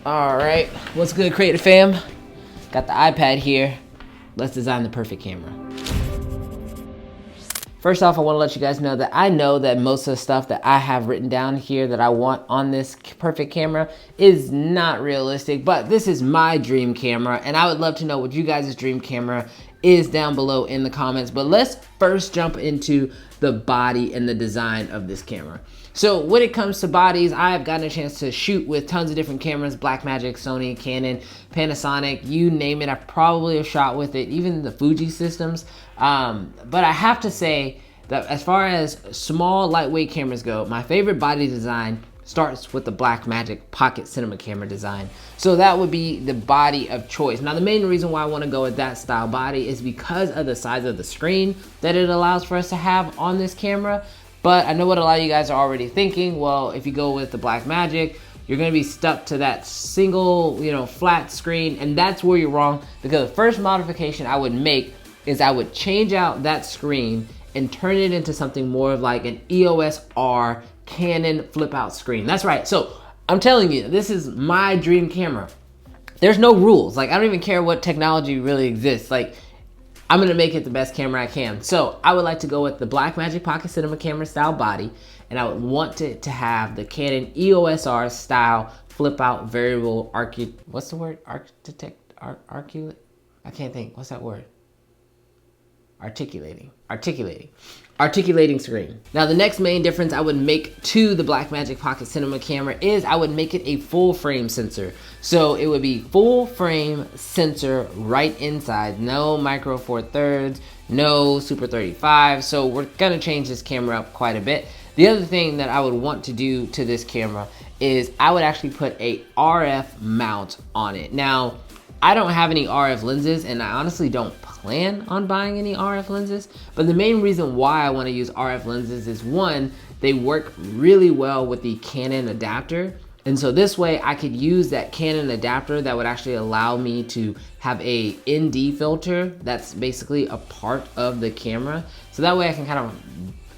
All right, what's good, Creative Fam? Got the iPad here. Let's design the perfect camera. First off, I want to let you guys know that I know that most of the stuff that I have written down here that I want on this perfect camera is not realistic, but this is my dream camera, and I would love to know what you guys' dream camera is down below in the comments. But let's first jump into the body and the design of this camera. So when it comes to bodies, I've gotten a chance to shoot with tons of different cameras: Blackmagic, Sony, Canon, Panasonic, you name it. I probably have shot with it, even the Fuji systems. But I have to say that as far as small, lightweight cameras go, my favorite body design starts with the Blackmagic pocket cinema camera design. So that would be the body of choice. Now, the main reason why I want to go with that style body is because of the size of the screen that it allows for us to have on this camera. But I know what a lot of you guys are already thinking. Well, if you go with the Blackmagic, you're gonna be stuck to that single, flat screen, and that's where you're wrong, because the first modification I would make is I would change out that screen and turn it into something more of like an EOS R Canon flip out screen. That's right. So I'm telling you, this is my dream camera. There's no rules. Like, I don't even care what technology really exists. Like, I'm gonna make it the best camera I can. So I would like to go with the Blackmagic pocket cinema camera style body, and I would want it to have the Canon EOS R style flip out variable what's the word? I can't think. What's that word? Articulating screen. Now, the next main difference I would make to the Blackmagic pocket cinema camera is I would make it a full frame sensor. So it would be full frame sensor right inside, no micro four thirds, no super 35. So we're gonna change this camera up quite a bit. The other thing that I would want to do to this camera is I would actually put a RF mount on it. Now, I don't have any RF lenses, and I honestly don't plan on buying any RF lenses, but the main reason why I want to use RF lenses is, one, they work really well with the Canon adapter, and so this way I could use that Canon adapter that would actually allow me to have a ND filter that's basically a part of the camera, so that way I can kind of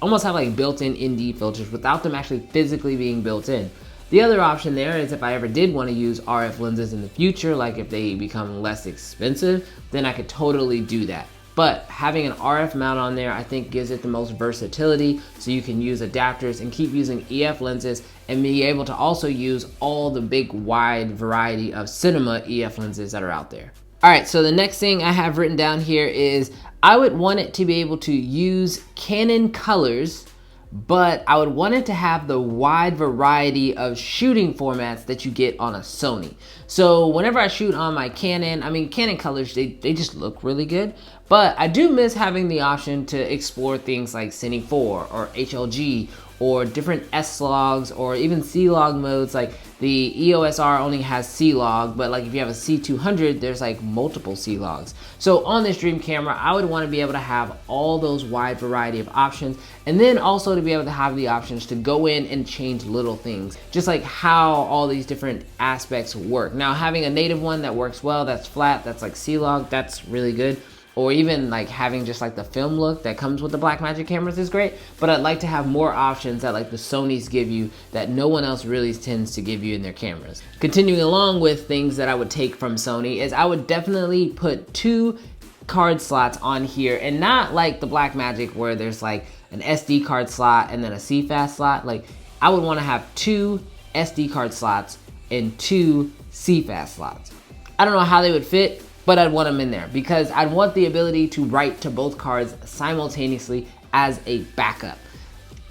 almost have like built-in ND filters without them actually physically being built in. The other option there is if I ever did want to use RF lenses in the future, like if they become less expensive, then I could totally do that. But having an RF mount on there, I think gives it the most versatility, so you can use adapters and keep using EF lenses and be able to also use all the big wide variety of cinema EF lenses that are out there. All right, so the next thing I have written down here is I would want it to be able to use Canon colors, but I would want it to have the wide variety of shooting formats that you get on a Sony. So whenever I shoot on my Canon, Canon colors, they just look really good, but I do miss having the option to explore things like Cine 4 or HLG or different S-Logs or even C-Log modes. Like the EOS R only has C-Log, but like if you have a C200, there's like multiple C-Logs. So on this dream camera, I would want to be able to have all those wide variety of options, and then also to be able to have the options to go in and change little things, just like how all these different aspects work. Now, having a native one that works well, that's flat, that's like C-Log, that's really good. Or even like having just like the film look that comes with the Blackmagic cameras is great, but I'd like to have more options that like the Sonys give you that no one else really tends to give you in their cameras. Continuing along with things that I would take from Sony is I would definitely put 2 card slots on here, and not like the Blackmagic where there's like an SD card slot and then a CFast slot. Like, I would want to have 2 SD card slots and 2 CFast slots. I don't know how they would fit, but I'd want them in there because I'd want the ability to write to both cards simultaneously as a backup.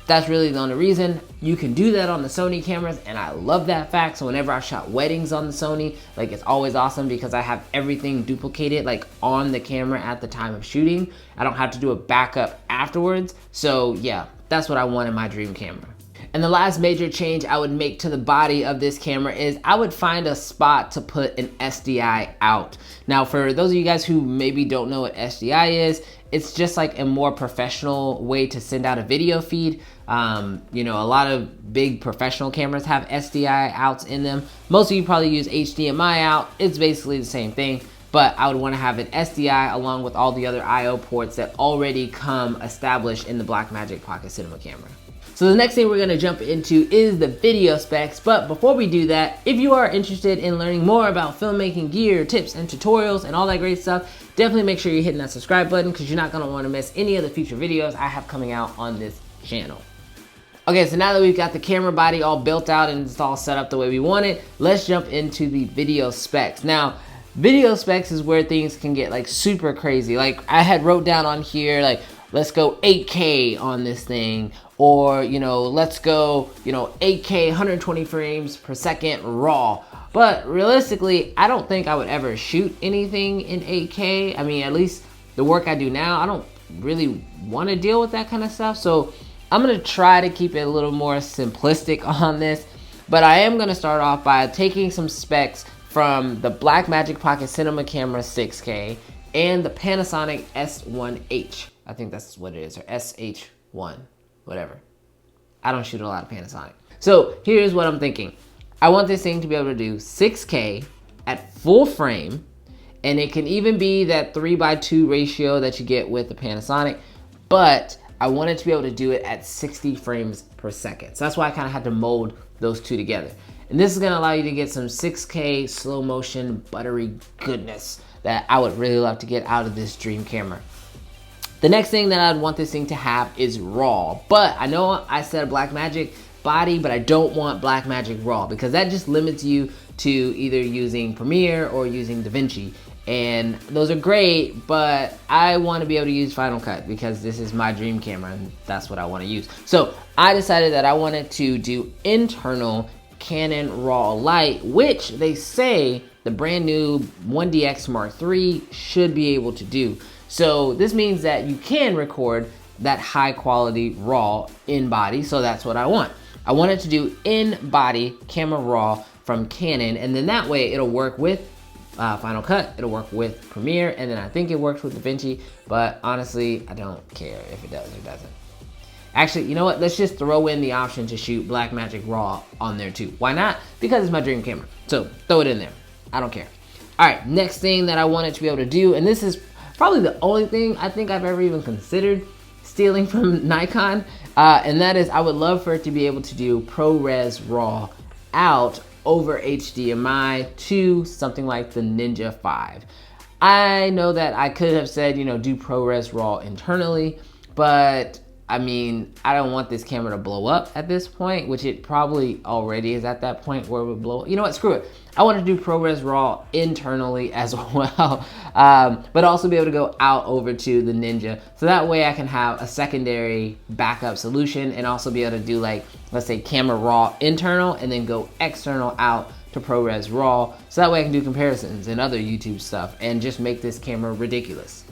That's really the only reason. You can do that on the Sony cameras, and I love that fact. So whenever I shot weddings on the Sony, like, it's always awesome because I have everything duplicated like on the camera at the time of shooting. I don't have to do a backup afterwards. So yeah, that's what I want in my dream camera. And the last major change I would make to the body of this camera is I would find a spot to put an SDI out. Now, for those of you guys who maybe don't know what SDI is, it's just like a more professional way to send out a video feed. You know, a lot of big professional cameras have SDI outs in them. Most of you probably use HDMI out. It's basically the same thing, but I would want to have an SDI along with all the other IO ports that already come established in the Blackmagic Pocket Cinema camera. So the next thing we're gonna jump into is the video specs. But before we do that, if you are interested in learning more about filmmaking gear, tips, and tutorials, and all that great stuff, definitely make sure you're hitting that subscribe button because you're not gonna wanna miss any of the future videos I have coming out on this channel. Okay, so now that we've got the camera body all built out and it's all set up the way we want it, let's jump into the video specs. Now, video specs is where things can get like super crazy. Like I had wrote down on here, like, let's go 8K on this thing, or, you know, let's go, you know, 8K, 120 frames per second raw. But realistically, I don't think I would ever shoot anything in 8K. I mean, at least the work I do now, I don't really want to deal with that kind of stuff. So I'm going to try to keep it a little more simplistic on this, but I am going to start off by taking some specs from the Blackmagic Pocket Cinema Camera 6K and the Panasonic S1H. I think that's what it is, or SH1, whatever. I don't shoot a lot of Panasonic. So here's what I'm thinking. I want this thing to be able to do 6K at full frame, and it can even be that 3:2 ratio that you get with the Panasonic, but I wanted to be able to do it at 60 frames per second. So that's why I kind of had to mold those two together. And this is gonna allow you to get some 6K slow motion buttery goodness that I would really love to get out of this dream camera. The next thing that I'd want this thing to have is RAW. But I know I said a Blackmagic body, but I don't want Blackmagic RAW because that just limits you to either using Premiere or using DaVinci. And those are great, but I want to be able to use Final Cut because this is my dream camera and that's what I want to use. So I decided that I wanted to do internal Canon RAW Lite, which they say the brand new 1DX Mark III should be able to do. So this means that you can record that high quality RAW in body, so that's what I want. I wanted to do in body camera RAW from Canon, and then that way it'll work with Final Cut, it'll work with Premiere, and then I think it works with DaVinci, but honestly, I don't care if it does or doesn't. Actually, you know what? Let's just throw in the option to shoot Blackmagic RAW on there too. Why not? Because it's my dream camera. So throw it in there. I don't care. All right, next thing that I wanted to be able to do, and this is probably the only thing I think I've ever even considered stealing from Nikon, and that is I would love for it to be able to do ProRes RAW out over HDMI to something like the Ninja 5. I know that I could have said, you know, do ProRes RAW internally, but I mean, I don't want this camera to blow up at this point, which it probably already is at that point where it would blow up. You know what, screw it. I want to do ProRes RAW internally as well, but also be able to go out over to the Ninja. So that way I can have a secondary backup solution and also be able to do, like, let's say camera RAW internal and then go external out to ProRes RAW. So that way I can do comparisons and other YouTube stuff and just make this camera ridiculous.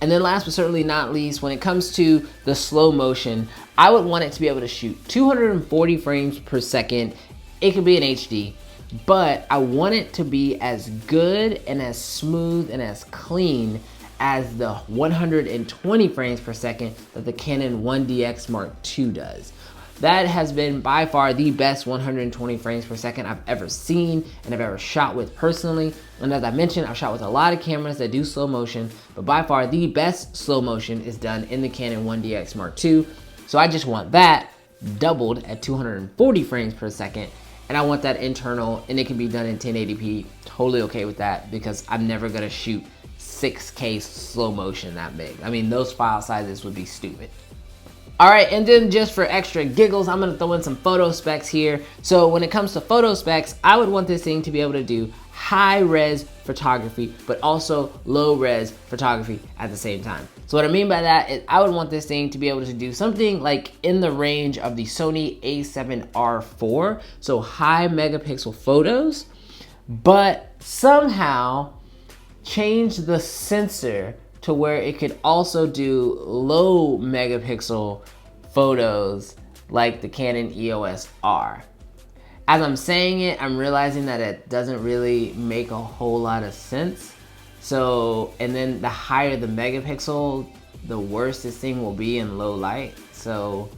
And then last but certainly not least, when it comes to the slow motion, I would want it to be able to shoot 240 frames per second. It could be in HD, but I want it to be as good and as smooth and as clean as the 120 frames per second that the Canon 1DX Mark II does. That has been by far the best 120 frames per second I've ever seen and I've ever shot with personally. And as I mentioned, I've shot with a lot of cameras that do slow motion, but by far the best slow motion is done in the Canon 1DX Mark II. So I just want that doubled at 240 frames per second, and I want that internal, and it can be done in 1080p. Totally okay with that because I'm never gonna shoot 6K slow motion that big. I mean, those file sizes would be stupid. All right, and then just for extra giggles, I'm gonna throw in some photo specs here. So when it comes to photo specs, I would want this thing to be able to do high-res photography, but also low-res photography at the same time. So what I mean by that is I would want this thing to be able to do something like in the range of the Sony a7iii, so high megapixel photos, but somehow change the sensor to where it could also do low megapixel photos like the Canon EOS R. As I'm saying it, I'm realizing that it doesn't really make a whole lot of sense. So, and then the higher the megapixel, the worse this thing will be in low light. So,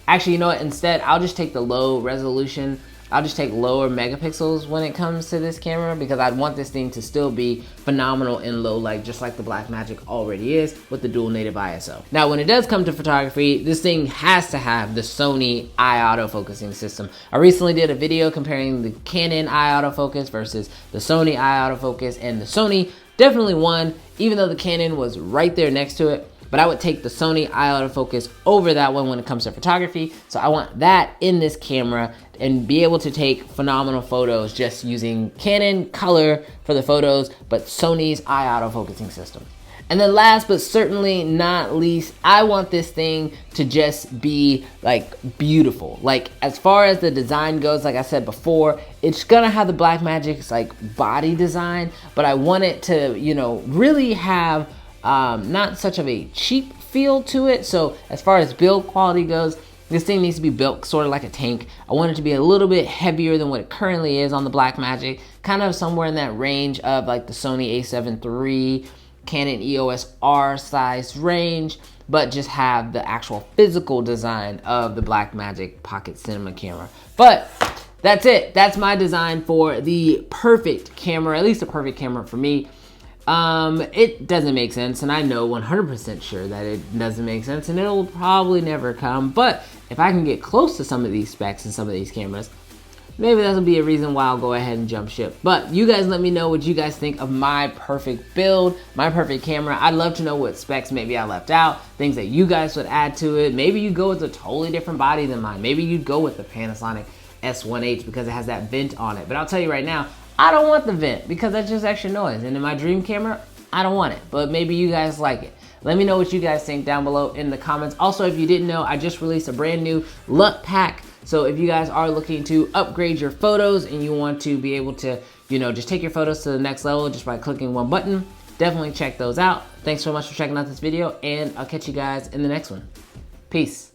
actually, you know what? Instead, I'll just take the low resolution I'll just take lower megapixels when it comes to this camera because I'd want this thing to still be phenomenal in low light, just like the Blackmagic already is with the dual native ISO. Now, when it does come to photography, this thing has to have the Sony eye autofocusing system. I recently did a video comparing the Canon eye autofocus versus the Sony eye autofocus, and the Sony definitely won, even though the Canon was right there next to it. But I would take the Sony eye autofocus over that one when it comes to photography. So I want that in this camera and be able to take phenomenal photos just using Canon color for the photos, but Sony's eye autofocusing system. And then last but certainly not least, I want this thing to just be like beautiful. Like as far as the design goes, like I said before, it's gonna have the Blackmagic's like body design, but I want it to, you know, really have not such of a cheap feel to it. So as far as build quality goes, this thing needs to be built sort of like a tank. I want it to be a little bit heavier than what it currently is on the Blackmagic, kind of somewhere in that range of like the Sony a7iii, Canon EOS R size range, but just have the actual physical design of the Blackmagic Pocket Cinema camera. But that's it. That's my design for the perfect camera, at least a perfect camera for me. It doesn't make sense, and I know 100% sure that it doesn't make sense, and it'll probably never come. But if I can get close to some of these specs and some of these cameras, maybe that'll be a reason why I'll go ahead and jump ship. But you guys let me know what you guys think of my perfect build, my perfect camera. I'd love to know what specs maybe I left out, things that you guys would add to it. Maybe you go with a totally different body than mine. Maybe you'd go with the Panasonic S1H because it has that vent on it. But I'll tell you right now, I don't want the vent because that's just extra noise. And in my dream camera, I don't want it. But maybe you guys like it. Let me know what you guys think down below in the comments. Also, if you didn't know, I just released a brand new LUT pack. So if you guys are looking to upgrade your photos and you want to be able to, you know, just take your photos to the next level just by clicking one button, definitely check those out. Thanks so much for checking out this video, and I'll catch you guys in the next one. Peace.